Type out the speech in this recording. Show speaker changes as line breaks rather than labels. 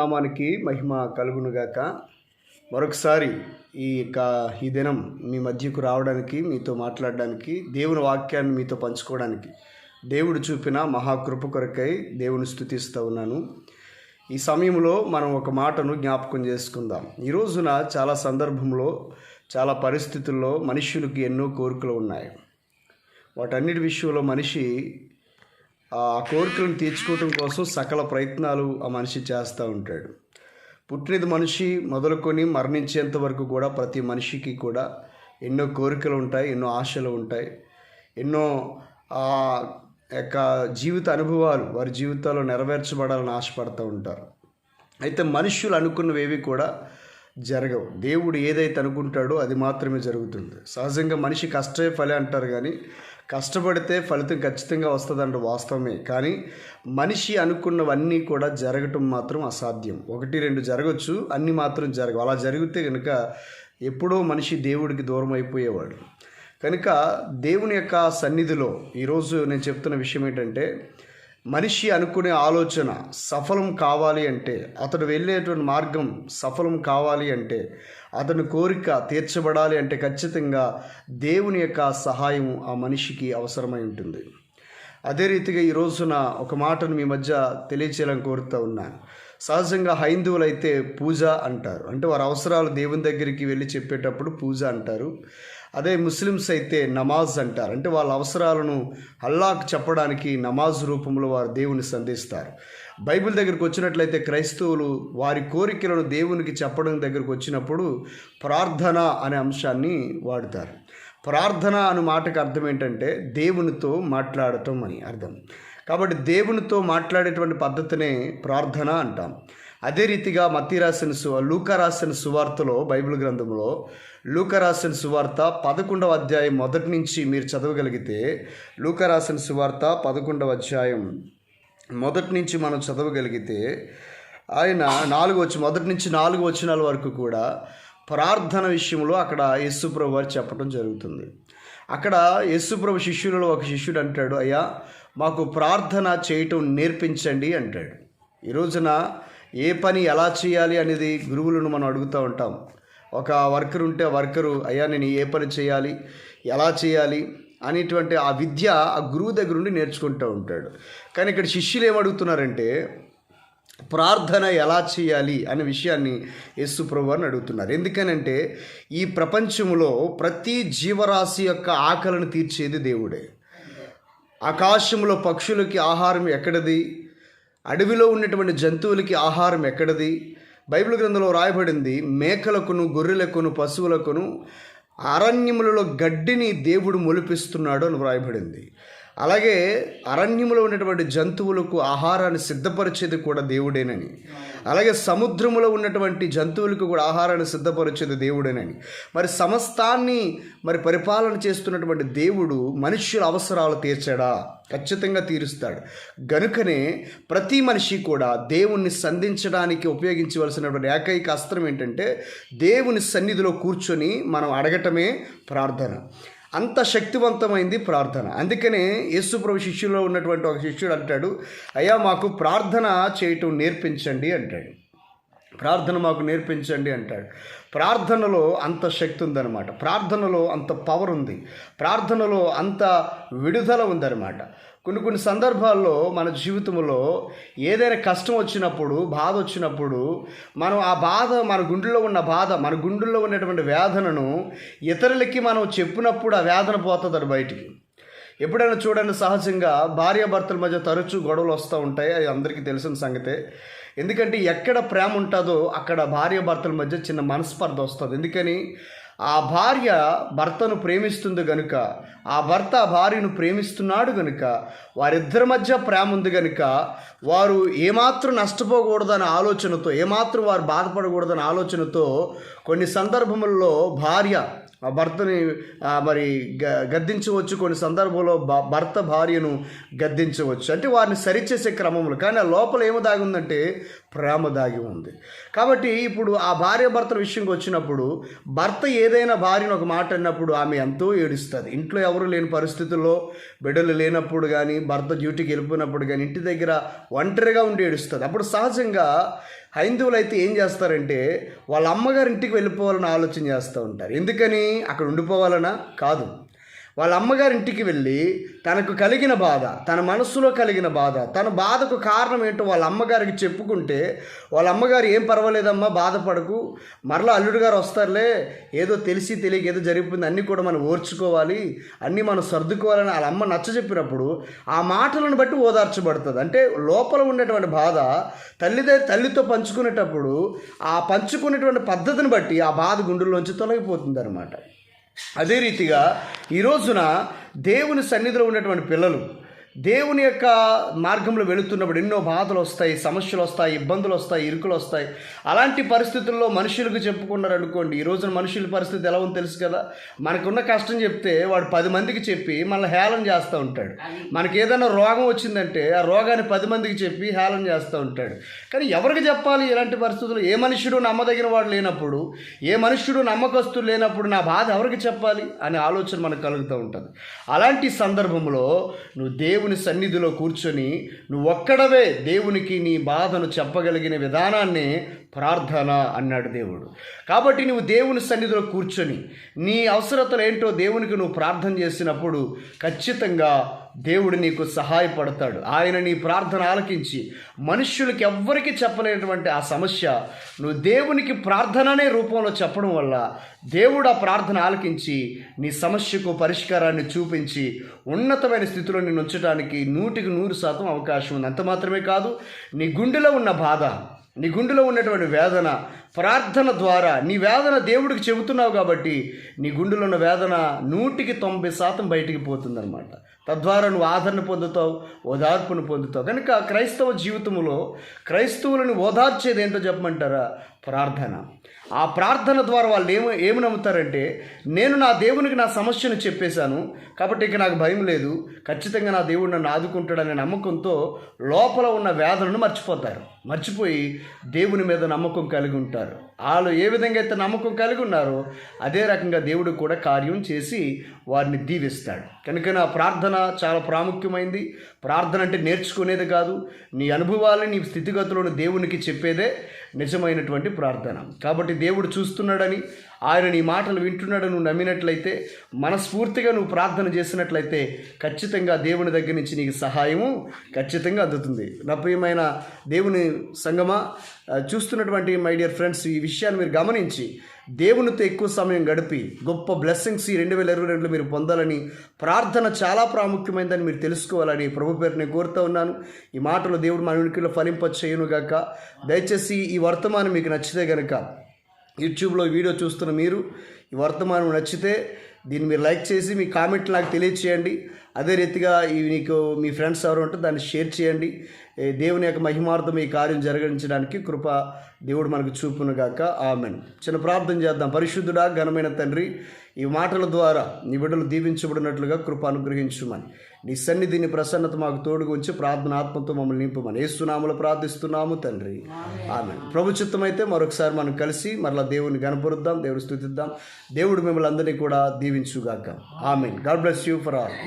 నామానికి మహిమ కలుగునుగాక. మరొకసారి ఈ దినం మీ మధ్యకు రావడానికి, మీతో మాట్లాడడానికి, దేవుని వాక్యాన్ని మీతో పంచుకోవడానికి దేవుడు చూపిన మహాకృప కొరకై దేవుని స్తుతిస్తూ ఉన్నాను. ఈ సమయంలో మనం ఒక మాటను జ్ఞాపకం చేసుకుందాం. ఈ రోజున చాలా సందర్భంలో, చాలా పరిస్థితుల్లో మనుషులకు ఎన్నో కోరికలు ఉన్నాయి. వాటన్నిటి విషయంలో మనిషి ఆ కోరికలను తీర్చుకోవటం కోసం సకల ప్రయత్నాలు ఆ మనిషి చేస్తూ ఉంటాడు. పుట్టినది మనిషి మొదలుకొని మరణించేంత వరకు కూడా ప్రతి మనిషికి కూడా ఎన్నో కోరికలు ఉంటాయి, ఎన్నో ఆశలు ఉంటాయి, ఎన్నో యొక్క జీవిత అనుభవాలు వారి జీవితాల్లో నెరవేర్చబడాలని ఆశపడుతూ ఉంటారు. అయితే మనుష్యులు అనుకున్నవేవి కూడా జరగవు. దేవుడు ఏదైతే అనుకుంటాడో అది మాత్రమే జరుగుతుంది. సహజంగా మనిషి కష్టే ఫలి అంటారు, కానీ కష్టపడితే ఫలితం ఖచ్చితంగా వస్తుందంటే వాస్తవమే. కానీ మనిషి అనుకున్నవన్నీ కూడా జరగటం మాత్రం అసాధ్యం. 1-2 జరగచ్చు, అన్నీ మాత్రం జరగవు. అలా జరిగితే కనుక ఎప్పుడో మనిషి దేవుడికి దూరం అయిపోయేవాడు. కనుక దేవుని యొక్క సన్నిధిలో ఈరోజు నేను చెప్తున్న విషయం ఏంటంటే, మనిషి అనుకునే ఆలోచన సఫలం కావాలి అంటే, అతడు వెళ్ళేటువంటి మార్గం సఫలం కావాలి అంటే, అతని కోరిక తీర్చబడాలి అంటే ఖచ్చితంగా దేవుని యొక్క సహాయం ఆ మనిషికి అవసరమై ఉంటుంది. అదే రీతిగా ఈ రోజున ఒక మాటను మీ మధ్య తెలియచేయాలని కోరుతూ ఉన్నాను. సహజంగా హైందువులు అయితే పూజ అంటారు, అంటే వారి అవసరాలు దేవుని దగ్గరికి వెళ్ళి చెప్పేటప్పుడు పూజ అంటారు. అదే ముస్లిమ్స్ అయితే నమాజ్ అంటారు, అంటే వాళ్ళ అవసరాలను అల్లాహ్కు చెప్పడానికి నమాజ్ రూపంలో వారు దేవుని సంధిస్తారు. బైబిల్ దగ్గరికి వచ్చినట్లయితే క్రైస్తవులు వారి కోరికలను దేవునికి చెప్పడం దగ్గరకు వచ్చినప్పుడు ప్రార్థన అనే అంశాన్ని వాడుతారు. ప్రార్థన అనే మాటకు అర్థం ఏంటంటే దేవునితో మాట్లాడటం అని అర్థం. కాబట్టి దేవునితో మాట్లాడేటువంటి పద్ధతినే ప్రార్థన అంటాం. అదే రీతిగా లూకా రాసిన సువార్తలో, బైబిల్ గ్రంథంలో లూకా రాసిన సువార్త 11వ అధ్యాయం మొదటి నుంచి మీరు చదవగలిగితే, లూకా రాసిన సువార్త 11వ అధ్యాయం మొదటి నుంచి మనం చదవగలిగితే, ఆయన మొదటి నుంచి 4 వచనాల వరకు కూడా ప్రార్థన విషయంలో అక్కడ యేసుప్రభు వారు చెప్పడం జరుగుతుంది. అక్కడ యేసుప్రభు శిష్యులలో ఒక శిష్యుడు అంటాడు, అయ్యా మాకు ప్రార్థన చేయటం నేర్పించండి అంటాడు. ఈ రోజున ఏ పని ఎలా చేయాలి అనేది గురువులను మనం అడుగుతూ ఉంటాం. ఒక వర్కర్ ఉంటే ఆ వర్కరు, అయ్యా నేను ఏ పని చేయాలి, ఎలా చేయాలి అనేటువంటి ఆ విద్య ఆ గురువు దగ్గర నుండి నేర్చుకుంటూ ఉంటాడు. కానీ ఇక్కడ శిష్యులు ఏమడుగుతున్నారంటే, ప్రార్థన ఎలా చేయాలి అనే విషయాన్ని యేసు ప్రభువుని అడుగుతున్నారు. ఎందుకనంటే ఈ ప్రపంచంలో ప్రతి జీవరాశి యొక్క ఆకలిని తీర్చేది దేవుడే. ఆకాశంలో పక్షులకి ఆహారం ఎక్కడిది, అడవిలో ఉన్నటువంటి జంతువులకి ఆహారం ఎక్కడిది. బైబిల్ గ్రంథంలో రాయబడింది, మేకలకును గొర్రెలకును పశువులకును అరణ్యములలో గడ్డిని దేవుడు మొలిపిస్తున్నాడు అని వ్రాయబడింది. అలాగే అరణ్యములో ఉన్నటువంటి జంతువులకు ఆహారాన్ని సిద్ధపరిచేది కూడా దేవుడేనని, అలాగే సముద్రములో ఉన్నటువంటి జంతువులకు కూడా ఆహారాన్ని సిద్ధపరిచేది దేవుడేనని, మరి సమస్తాన్ని పరిపాలన చేస్తున్నటువంటి దేవుడు మనుష్యుల అవసరాలు తీర్చాడా? ఖచ్చితంగా తీరుస్తాడు. గనుకనే ప్రతి మనిషి కూడా దేవుణ్ణి సంధించడానికి ఉపయోగించవలసినటువంటి ఏకైక అస్త్రం ఏంటంటే, దేవుని సన్నిధిలో కూర్చొని మనం అడగటమే ప్రార్థన. అంత శక్తివంతమైంది ప్రార్థన. అందుకనే యేసుప్రభు శిష్యుల్లో ఉన్నటువంటి ఒక శిష్యుడు అంటాడు, అయ్యా మాకు ప్రార్థన చేయటం నేర్పించండి అంటాడు. ప్రార్థన మాకు నేర్పించండి అంటాడు. ప్రార్థనలో అంత శక్తి ఉందన్నమాట. ప్రార్థనలో అంత పవర్ ఉంది. ప్రార్థనలో అంత విడుదల ఉందన్నమాట. కొన్ని సందర్భాల్లో మన జీవితంలో ఏదైనా కష్టం వచ్చినప్పుడు, బాధ వచ్చినప్పుడు, మనం ఆ బాధ, మన గుండెల్లో ఉన్నటువంటి వేదనను ఇతరులకి మనం చెప్పినప్పుడు ఆ వేదన పోతుంది బయటికి. ఎప్పుడైనా చూడండి, సహజంగా భార్యాభర్తల మధ్య తరచూ గొడవలు వస్తూ ఉంటాయి. అది అందరికీ తెలిసిన సంగతే. ఎందుకంటే ఎక్కడ ప్రేమ ఉంటుందో అక్కడ భార్యాభర్తల మధ్య చిన్న మనస్పర్ధ వస్తుంది. ఎందుకని ఆ భార్య భర్తను ప్రేమిస్తుంది కనుక, ఆ భర్త ఆ భార్యను ప్రేమిస్తున్నాడు కనుక, వారిద్దరి మధ్య ప్రేమ ఉంది కనుక, వారు ఏమాత్రం నష్టపోకూడదనే ఆలోచనతో, ఏమాత్రం వారు బాధపడకూడదనే ఆలోచనతో కొన్ని సందర్భములలో భార్య భర్తని గద్దించవచ్చు. కొన్ని సందర్భంలో భర్త భార్యను గద్దించవచ్చు, అంటే వారిని సరిచేసే క్రమంలో. కానీ ఆ లోపల ఏమో దాగుందంటే ప్రేమ దాగి ఉంది. కాబట్టి ఇప్పుడు ఆ భార్యాభర్తల విషయంకి వచ్చినప్పుడు భర్త ఏదైనా భార్యను ఒక మాట అన్నప్పుడు ఆమె ఎంతో ఏడుస్తుంది. ఇంట్లో ఎవరు లేని పరిస్థితుల్లో, బిడ్డలు లేనప్పుడు కానీ, భర్త డ్యూటీకి వెళ్ళిపోయినప్పుడు కానీ ఇంటి దగ్గర ఒంటరిగా ఉండి ఏడుస్తుంది. అప్పుడు సహజంగా హైందువులు అయితే ఏం చేస్తారంటే వాళ్ళ అమ్మగారి ఇంటికి వెళ్ళిపోవాలని ఆలోచన చేస్తూ ఉంటారు. ఎందుకని? అక్కడ ఉండిపోవాలనా? కాదు. వాళ్ళ అమ్మగారి ఇంటికి వెళ్ళి తనకు కలిగిన బాధ, తన మనస్సులో కలిగిన బాధ, తన బాధకు కారణం ఏంటో వాళ్ళ అమ్మగారికి చెప్పుకుంటే వాళ్ళ అమ్మగారు ఏం పర్వాలేదమ్మా, బాధపడకు, మరలా అల్లుడు గారు వస్తారులే, ఏదో తెలిసి తెలియక ఏదో జరిగిపోయింది, అన్నీ కూడా మనం ఓర్చుకోవాలి, అన్నీ మనం సర్దుకోవాలని వాళ్ళ అమ్మ నచ్చజెప్పినప్పుడు ఆ మాటలను బట్టి ఓదార్చబడుతుంది. అంటే లోపల ఉన్నటువంటి బాధ తల్లితో పంచుకునేటప్పుడు ఆ పంచుకునేటువంటి పద్ధతిని బట్టి ఆ బాధ గుండెల్లోంచి తొలగిపోతుంది అన్నమాట. అదే రీతిగా ఈ రోజున దేవుని సన్నిధిలో ఉన్నటువంటి పిల్లలు దేవుని యొక్క మార్గంలో వెళుతున్నప్పుడు ఎన్నో బాధలు వస్తాయి, సమస్యలు వస్తాయి, ఇబ్బందులు వస్తాయి, ఇరుకులు వస్తాయి. అలాంటి పరిస్థితుల్లో మనుషులకు చెప్పుకున్నారు అనుకోండి, ఈ రోజున మనుషుల పరిస్థితి ఎలా ఉందో తెలుసు కదా. మనకున్న కష్టం చెప్తే వాడు 10 మందికి చెప్పి మనల్ని హేళన చేస్తూ ఉంటాడు. మనకి ఏదైనా రోగం వచ్చిందంటే ఆ రోగాన్ని 10 మందికి చెప్పి హేళన చేస్తూ ఉంటాడు. కానీ ఎవరికి చెప్పాలి ఇలాంటి పరిస్థితుల్లో? ఏ మనుషుడు నమ్మదగిన వాడు లేనప్పుడు, ఏ మనుషుడు నమ్మకస్తుడు లేనప్పుడు నా బాధ ఎవరికి చెప్పాలి అనే ఆలోచన మనకు కలుగుతూ ఉంటుంది. అలాంటి సందర్భంలో నువ్వు దేవుని సన్నిధిలో కూర్చొని నువ్వు ఒక్కడవే దేవునికి నీ బాధను చెప్పగలిగిన విధానాన్ని ప్రార్థన అన్నాడు దేవుడు. కాబట్టి నువ్వు దేవుని సన్నిధిలో కూర్చొని నీ అవసరతలు ఏంటో దేవునికి నువ్వు ప్రార్థన చేసినప్పుడు ఖచ్చితంగా దేవుడు నీకు సహాయపడతాడు. ఆయన నీ ప్రార్థన ఆలకించి మనుష్యులకి ఎవ్వరికి చెప్పలేనటువంటి ఆ సమస్య నువ్వు దేవునికి ప్రార్థన అనే రూపంలో చెప్పడం వల్ల దేవుడు ఆ ప్రార్థన ఆలకించి నీ సమస్యకు పరిష్కారాన్ని చూపించి ఉన్నతమైన స్థితిలో నిన్ను ఉంచడానికి 100% అవకాశం ఉంది. అంత మాత్రమే కాదు, నీ గుండెలో ఉన్న బాధ, నీ గుండెలో ఉన్నటువంటి వేదన ప్రార్థన ద్వారా నీ వేదన దేవుడికి చెబుతున్నావు కాబట్టి నీ గుండెలో ఉన్న వేదన 190% బయటికి పోతుందన్నమాట. తద్వారా నువ్వు ఆదరణ పొందుతావు, ఓదార్పును పొందుతావు. కనుక క్రైస్తవ జీవితంలో క్రైస్తవులను ఓదార్చేది ఏంటో చెప్పమంటారా? ప్రార్థన. ఆ ప్రార్థన ద్వారా వాళ్ళు ఏమి నమ్ముతారంటే, నేను నా దేవునికి నా సమస్యను చెప్పేశాను కాబట్టి ఇక నాకు భయం లేదు, ఖచ్చితంగా నా దేవుడు నన్ను ఆదుకుంటాడనే నమ్మకంతో లోపల ఉన్న వేదనను మర్చిపోయి దేవుని మీద నమ్మకం కలిగి ఉంటారు. వాళ్ళు ఏ విధంగా అయితే నమ్మకం కలిగి ఉన్నారో అదే రకంగా దేవుడు కూడా కార్యం చేసి వారిని దీవిస్తాడు. కనుక నా ప్రార్థన చాలా ప్రాముఖ్యమైంది. ప్రార్థన అంటే నేర్చుకునేది కాదు, నీ అనుభవాలని, నీ స్థితిగతులను దేవునికి చెప్పేదే నిజమైనటువంటి ప్రార్థన. కాబట్టి దేవుడు చూస్తున్నాడని, ఆయన నీ మాటలు వింటున్నాడని నువ్వు నమ్మినట్లయితే, మనస్ఫూర్తిగా నువ్వు ప్రార్థన చేసినట్లయితే ఖచ్చితంగా దేవుని దగ్గర నుంచి నీకు సహాయము ఖచ్చితంగా అందుతుంది. నా ప్రియమైన దేవుని సంగమా, చూస్తున్నటువంటి మై డియర్ ఫ్రెండ్స్, ఈ విషయాన్ని మీరు గమనించి దేవునితో ఎక్కువ సమయం గడిపి గొప్ప బ్లెస్సింగ్స్ ఈ 2022లో మీరు పొందాలని, ప్రార్థన చాలా ప్రాముఖ్యమైనదని మీరు తెలుసుకోవాలని ప్రభు పేరు నేను కోరుతూ ఉన్నాను. ఈ మాటలు దేవుడు మన వెనుకలో ఫలింపచేయునుగాక. దయచేసి ఈ వర్తమానం మీకు నచ్చితే కనుక, యూట్యూబ్లో వీడియో చూస్తున్న మీరు ఈ వర్తమానం నచ్చితే దీన్ని మీరు లైక్ చేసి మీ కామెంట్ నాకు తెలియచేయండి. అదే రీతిగా నీకు మీ ఫ్రెండ్స్ ఎవరు ఉంటే దాన్ని షేర్ చేయండి. దేవుని యొక్క మహిమార్థం ఈ కార్యం జరిగించడానికి కృప దేవుడు మనకు చూపునుగాక. ఆమెన్. చిన్న ప్రార్థన చేద్దాం. పరిశుద్ధుడా, ఘనమైన తండ్రి, ఈ మాటల ద్వారా నీ బిడ్డలు దీవించబడినట్లుగా కృప అనుగ్రహించుమని, నీ సన్నిధిని ప్రసన్నత మాకు తోడుగా ఉంచి ప్రార్థన ఆత్మతో మమ్మల్ని నింపమని యేసు నామములో ప్రార్థిస్తున్నాము తండ్రి. ఆమెన్. ప్రభు చిత్తమైతే మరొకసారి మనం కలిసి మరలా దేవుని గణపరుద్దాం, దేవుని స్తుతిద్దాం. దేవుడు మిమ్మల్ని అందరినీ కూడా దీవించుగాక. Amen. God bless you for all.